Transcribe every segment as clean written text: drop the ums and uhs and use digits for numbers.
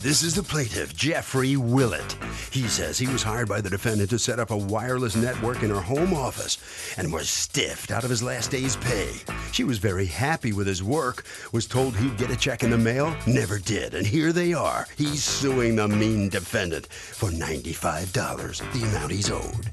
This is the plaintiff, Jeffrey Willett. He says he was hired by the defendant to set up a wireless network in her home office and was stiffed out of his last day's pay. She was very happy with his work, was told he'd get a check in the mail, never did, and here they are. He's suing the mean defendant for $95, the amount he's owed.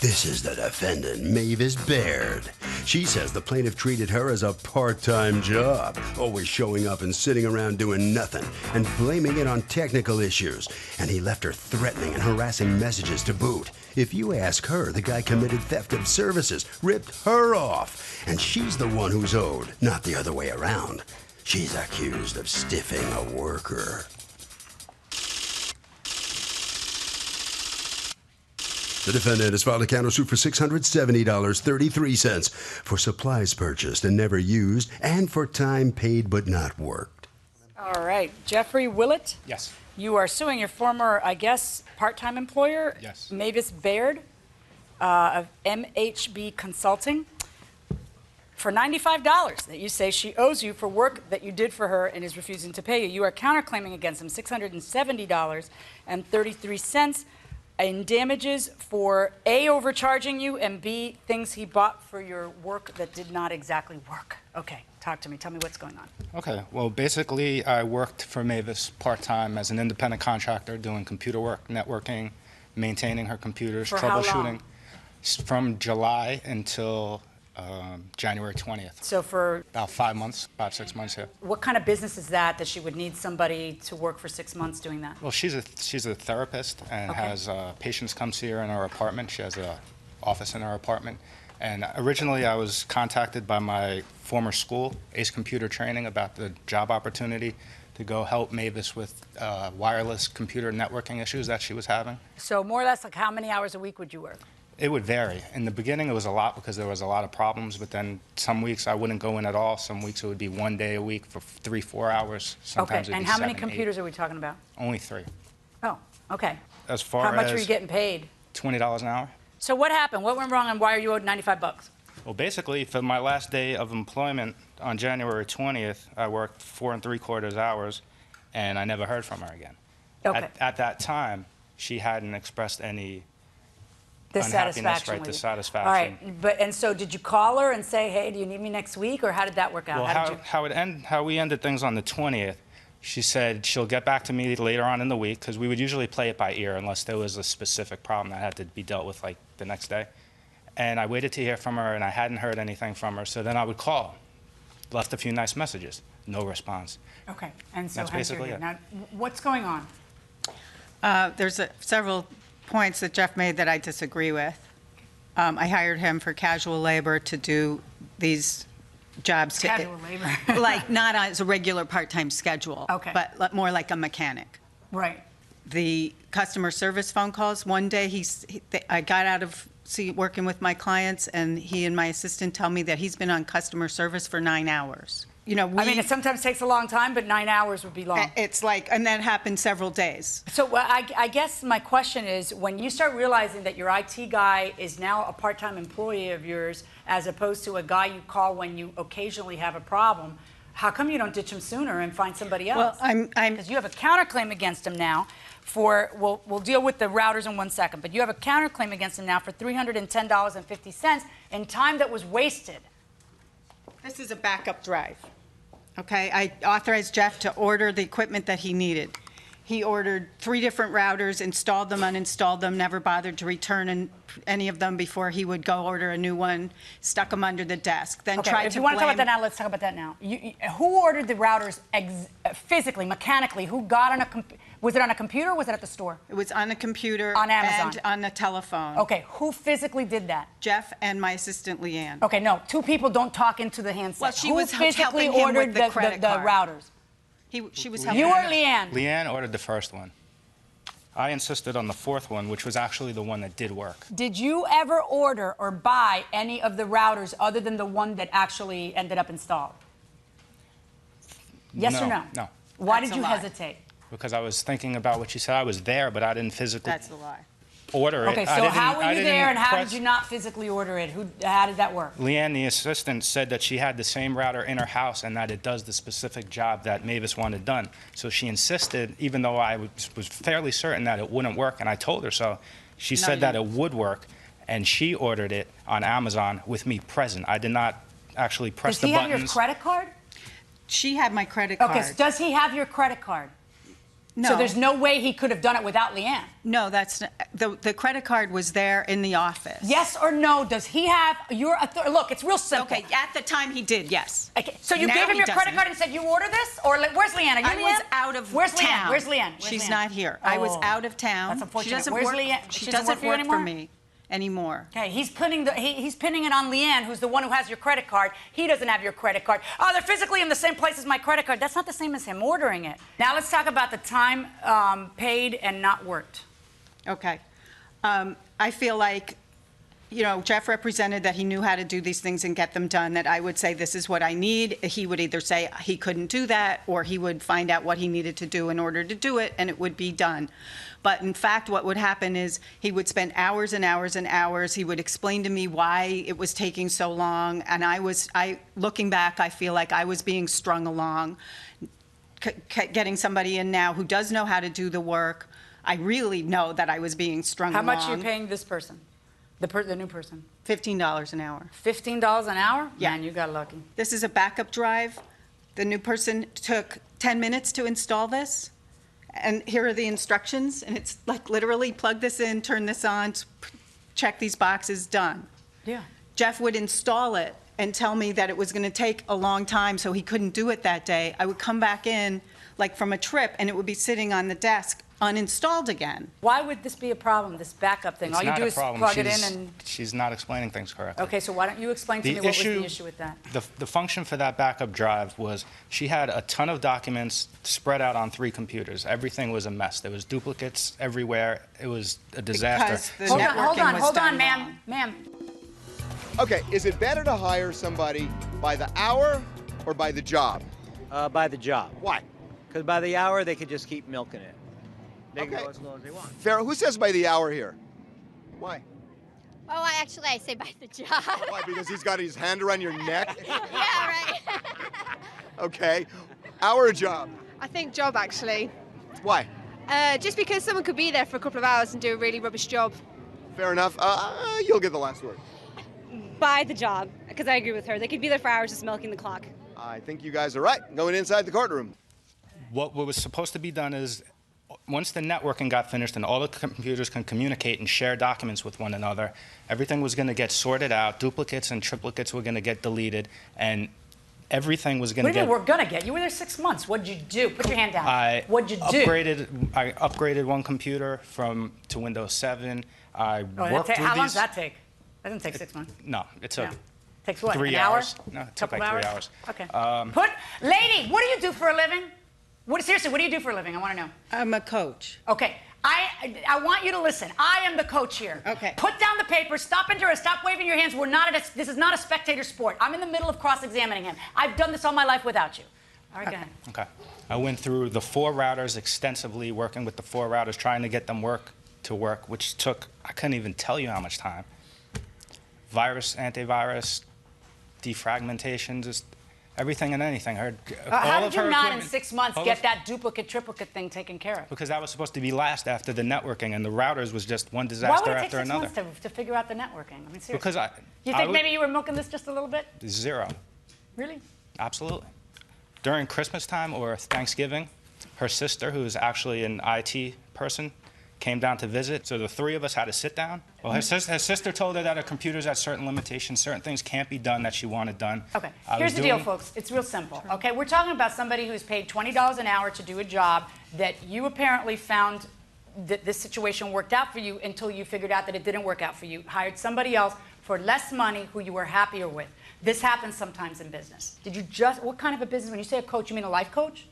This is the defendant, Mavis Baird. She says the plaintiff treated her as a part-time job, always showing up and sitting around doing nothing and blaming it on technical issues. And he left her threatening and harassing messages to boot. If you ask her, the guy committed theft of services, ripped her off. And she's the one who's owed, not the other way around. She's accused of stiffing a worker. The defendant has filed a countersuit for $670.33 for supplies purchased and never used, and for time paid but not worked. All right. Jeffrey Willett? Yes. You are suing your former, I guess, part-time employer? Yes. Mavis Baird of MHB Consulting for $95 that you say she owes you for work that you did for her and is refusing to pay you. You are counterclaiming against him $670.33 in damages for A, overcharging you, and B, things he bought for your work that did not exactly work. Okay, talk to me. Tell me what's going on. Okay, well, basically, I worked for Mavis part-time as an independent contractor doing computer work, networking, maintaining her computers, For how troubleshooting. long? From July until January 20th. So for About 5 months, about 6 months here. what kind of business is that she would need somebody to work for 6 months doing that? Well, she's a therapist and Okay. has patients come see her in her apartment. She has an office in her apartment. And originally, I was contacted by my former school, Ace Computer Training, about the job opportunity to go help Mavis with wireless computer networking issues that she was having. So more or less, like how many hours a week would you work? It would vary. In the beginning, it was a lot because there was a lot of problems, but then some weeks I wouldn't go in at all. Some weeks it would be 1 day a week for 3-4 hours. Sometimes Okay, it'd and be how many 7, 8. computers are we talking about? Only 3. Oh, okay. As far How much as are you getting paid? $20 an hour. So what happened? What went wrong and why are you owed $95? Well, basically, for my last day of employment on January 20th, I worked 4 3/4 hours, and I never heard from her again. Okay. At that time, she hadn't expressed any Dissatisfaction unhappiness, right, with you. dissatisfaction. All right, and so did you call her and say, hey, do you need me next week, or how did that work out? Well, how we ended things on the 20th, she said she'll get back to me later on in the week, because we would usually play it by ear unless there was a specific problem that had to be dealt with, like, the next day. And I waited to hear from her, and I hadn't heard anything from her, so then I would call. Left a few nice messages. No response. Okay, and so That's how's basically your- it. Now, what's going on? There's several points that Jeff made that I disagree with. I hired him for casual labor to do these jobs. Casual labor. Like not as a regular part-time schedule. Okay. But more like a mechanic. Right. The customer service phone calls, one day I got out of working with my clients, and he and my assistant tell me that he's been on customer service for 9 hours. You know, I mean, it sometimes takes a long time, but 9 hours would be long. It's like, and that happened several days. So I guess my question is, when you start realizing that your IT guy is now a part-time employee of yours, as opposed to a guy you call when you occasionally have a problem, how come you don't ditch him sooner and find somebody else? Well, because you have a counterclaim against him now for, we'll deal with the routers in 1 second, but you have a counterclaim against him now for $310.50 in time that was wasted. This is a backup drive, okay? I authorized Jeff to order the equipment that he needed. He ordered 3 different routers, installed them, uninstalled them, never bothered to return any of them before he would go order a new one, stuck them under the desk, then Okay, tried if to you want to talk about blame- that now, let's talk about that now. Who ordered the routers physically, mechanically? Who got on a was it on a computer or was it at the store? It was on a computer. On Amazon. And on the telephone. Okay, who physically did that? Jeff and my assistant, Leanne. Okay, no, 2 people don't talk into the handset. Well, she who was physically helping him ordered with the credit card. routers? She was helping You or him. Leanne? Leanne ordered the first one. I insisted on the 4th one, which was actually the one that did work. Did you ever order or buy any of the routers other than the one that actually ended up installed? Yes or no? No. Why That's did a you lie. hesitate? Because I was thinking about what she said. I was there, but I didn't physically. That's a lie. order it. Okay, I so didn't- how were I you didn't there and how press- did you not physically order it? How did that work? Leanne, the assistant, said that she had the same router in her house and that it does the specific job that Mavis wanted done. So she insisted, even though I was fairly certain that it wouldn't work, and I told her so, she said that it would work, and she ordered it on Amazon with me present. I did not actually press the Does he have buttons. your credit card? She had my credit card. Okay, so does he have your credit card? No. So there's no way he could have done it without Leanne? No, that's not, the credit card was there in the office. Yes or no, does he have your authority? Look, it's real simple. Okay, at the time he did, yes. Okay, so you Now gave him he your credit doesn't. card and said, you order this? Or where's Leanne? Are you I Leanne? was out of Where's town. Leanne? Where's Leanne? Where's She's Leanne? not here. I was Oh, out of town. that's unfortunate. She doesn't Where's work, Leanne? She She doesn't work doesn't for you work for anymore? me anymore. Okay, he's pinning it on Leanne, who's the one who has your credit card. He doesn't have your credit card. Oh, they're physically in the same place as my credit card. That's not the same as him ordering it. Now let's talk about the time paid and not worked. Okay. I feel like, you know, Jeff represented that he knew how to do these things and get them done, that I would say, this is what I need. He would either say he couldn't do that, or he would find out what he needed to do in order to do it, and it would be done. But in fact, what would happen is he would spend hours and hours and hours. He would explain to me why it was taking so long, and looking back, I feel like I was being strung along. Getting somebody in now who does know how to do the work, I really know that I was being strung How along. much are you paying this person, the new person? $15 an hour. $15 an hour? Yeah. Man, you got lucky. This is a backup drive. The new person took 10 minutes to install this. And here are the instructions. And it's like literally plug this in, turn this on, check these boxes, done. Yeah. Jeff would install it and tell me that it was going to take a long time, so he couldn't do it that day. I would come back in like from a trip, and it would be sitting on the desk uninstalled again. Why would this be a problem, this backup thing? It's All you not do a is problem. plug it She's- in and... She's not explaining things correctly. Okay, so why don't you explain to me what was the issue with that? The function for that backup drive was she had a ton of documents spread out on 3 computers. Everything was a mess. There was duplicates everywhere. It was a disaster. Because the networking was hold done on, ma'am. wrong. Ma'am, Okay, is it better to hire somebody by the hour or by the job? By the job. Why? Because by the hour, they could just keep milking it. They can Okay. go as low as they want. Farrah, who says by the hour here? Why? Oh, I say by the job. Why? Because he's got his hand around your neck? Yeah, right. Okay. Hour or job? I think job, actually. Why? Just because someone could be there for a couple of hours and do a really rubbish job. Fair enough. You'll get the last word. By the job, because I agree with her. They could be there for hours just milking the clock. I think you guys are right. Going inside the courtroom. What was supposed to be done is, once the networking got finished and all the computers can communicate and share documents with one another, everything was going to get sorted out. Duplicates and triplicates were going to get deleted, and everything was going what to do you get... mean we're gonna get? You were there 6 months. What'd you do? Put your hand down. What'd you do? I upgraded one computer to Windows 7. I worked through How long these... does that take? That doesn't take 6 months. No, it took... No. Takes what? 3 an hour? hours. No, it took Couple like 3 hours? hours. Okay. Lady, what do you do for a living? Seriously, what do you do for a living? I want to know. I'm a coach. Okay. I want you to listen. I am the coach here. Okay. Put down the paper. Stop waving your hands. This is not a spectator sport. I'm in the middle of cross-examining him. I've done this all my life without you. All right, go ahead. Okay. I went through the 4 routers extensively, working with the 4 routers, trying to get them to work, which took, I couldn't even tell you how much time. Virus, antivirus, defragmentation, just everything and anything. How did you not in 6 months get that duplicate, triplicate thing taken care of? Because that was supposed to be last after the networking, and the routers was just one Why disaster would it take after 6 another. months to figure out the networking? I mean, seriously. Because You think maybe you were milking this just a little bit? 0. Really? Absolutely. During Christmas time or Thanksgiving, her sister, who's actually an IT person, came down to visit. So the 3 of us had to sit down. Well, her sister told her that her computer's at certain limitations. Certain things can't be done that she wanted done. Okay. Here's the deal, folks. It's real simple. Okay, we're talking about somebody who's paid $20 an hour to do a job that you apparently found that this situation worked out for you until you figured out that it didn't work out for you. Hired somebody else for less money who you were happier with. This happens sometimes in business. What kind of a business? When you say a coach, you mean a life coach?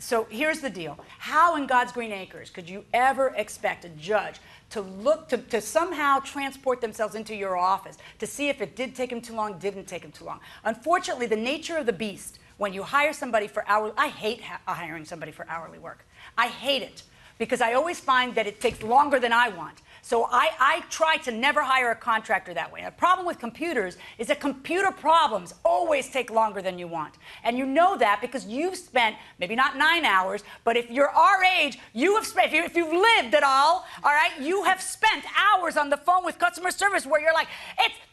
So here's the deal. How in God's green acres could you ever expect a judge to somehow transport themselves into your office to see if it did take him too long, didn't take him too long? Unfortunately, the nature of the beast, when you hire somebody for hourly, I hate hiring somebody for hourly work. I hate it. because I always find that it takes longer than I want. So I try to never hire a contractor that way. And the problem with computers is that computer problems always take longer than you want. And you know that because you've spent, maybe not 9 hours, but if you're our age, you have spent, if you've lived at all right, you have spent hours on the phone with customer service where you're like,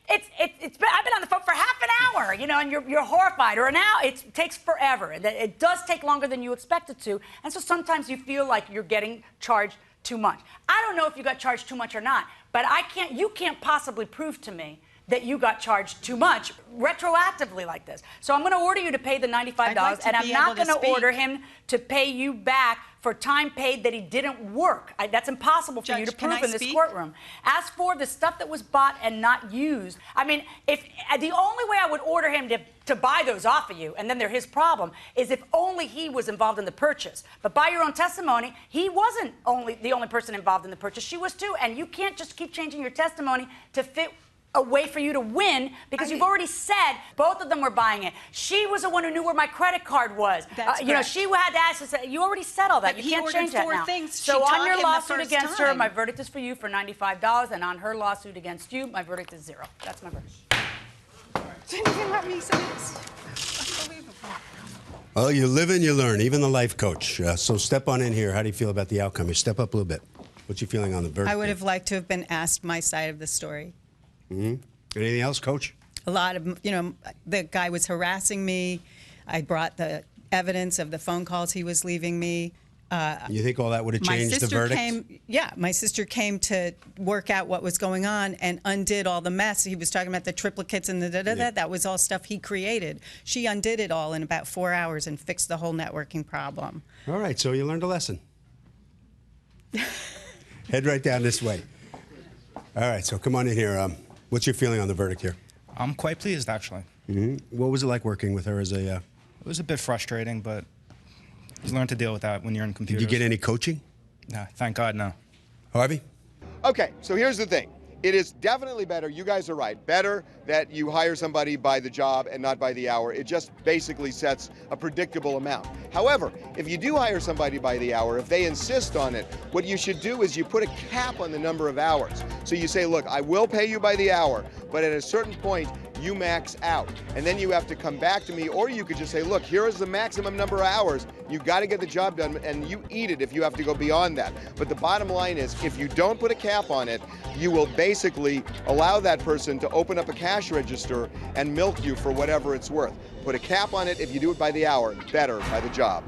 I've been on the phone for half an hour, you know, and you're horrified. Or an hour, it takes forever. It does take longer than you expect it to. And so sometimes you feel like you're getting charged too much. I don't know if you got charged too much or not, but you can't possibly prove to me that you got charged too much retroactively like this. So I'm going to order you to pay the $95, and I'm not going to order him to pay you back for time paid that he didn't work. That's impossible for you to prove in this courtroom. As for the stuff that was bought and not used, I mean, if the only way I would order him to buy those off of you, and then they're his problem, is if only he was involved in the purchase. But by your own testimony, he wasn't the only person involved in the purchase. She was too, and you can't just keep changing your testimony to fit a way for you to win, because you've already said both of them were buying it. She was the one who knew where my credit card was. You know, she had to ask us. You already said all that. But you can't change that now. So on your lawsuit against her, my verdict is for you for $95, and on her lawsuit against you, my verdict is 0. That's my verdict. Didn't even let me say this. Unbelievable. Well, you live and you learn, even the life coach. So step on in here. How do you feel about the outcome? You step up a little bit. What's your feeling on the verdict? I would have liked to have been asked my side of the story. Mm-hmm. Anything else, Coach? A lot of, you know, the guy was harassing me. I brought the evidence of the phone calls he was leaving me. You think all that would have changed the verdict? My sister came to work out what was going on and undid all the mess. He was talking about the triplicates and the da-da-da. That was all stuff he created. She undid it all in about 4 hours and fixed the whole networking problem. All right, so you learned a lesson. Head right down this way. All right, so come on in here. What's your feeling on the verdict here? I'm quite pleased, actually. Mm-hmm. What was it like working with her as a... It was a bit frustrating, but you learn to deal with that when you're in computers. Did you get any coaching? No, thank God, no. Harvey? Okay, so here's the thing. It is definitely better, you guys are right, better that you hire somebody by the job and not by the hour. It just basically sets a predictable amount. However, if you do hire somebody by the hour, if they insist on it, what you should do is you put a cap on the number of hours. So you say, look, I will pay you by the hour, but at a certain point, you max out. And then you have to come back to me, or you could just say, look, here is the maximum number of hours. You've got to get the job done, and you eat it if you have to go beyond that. But the bottom line is, if you don't put a cap on it, you will basically allow that person to open up a cash register and milk you for whatever it's worth. Put a cap on it. If you do it by the hour, better by the job.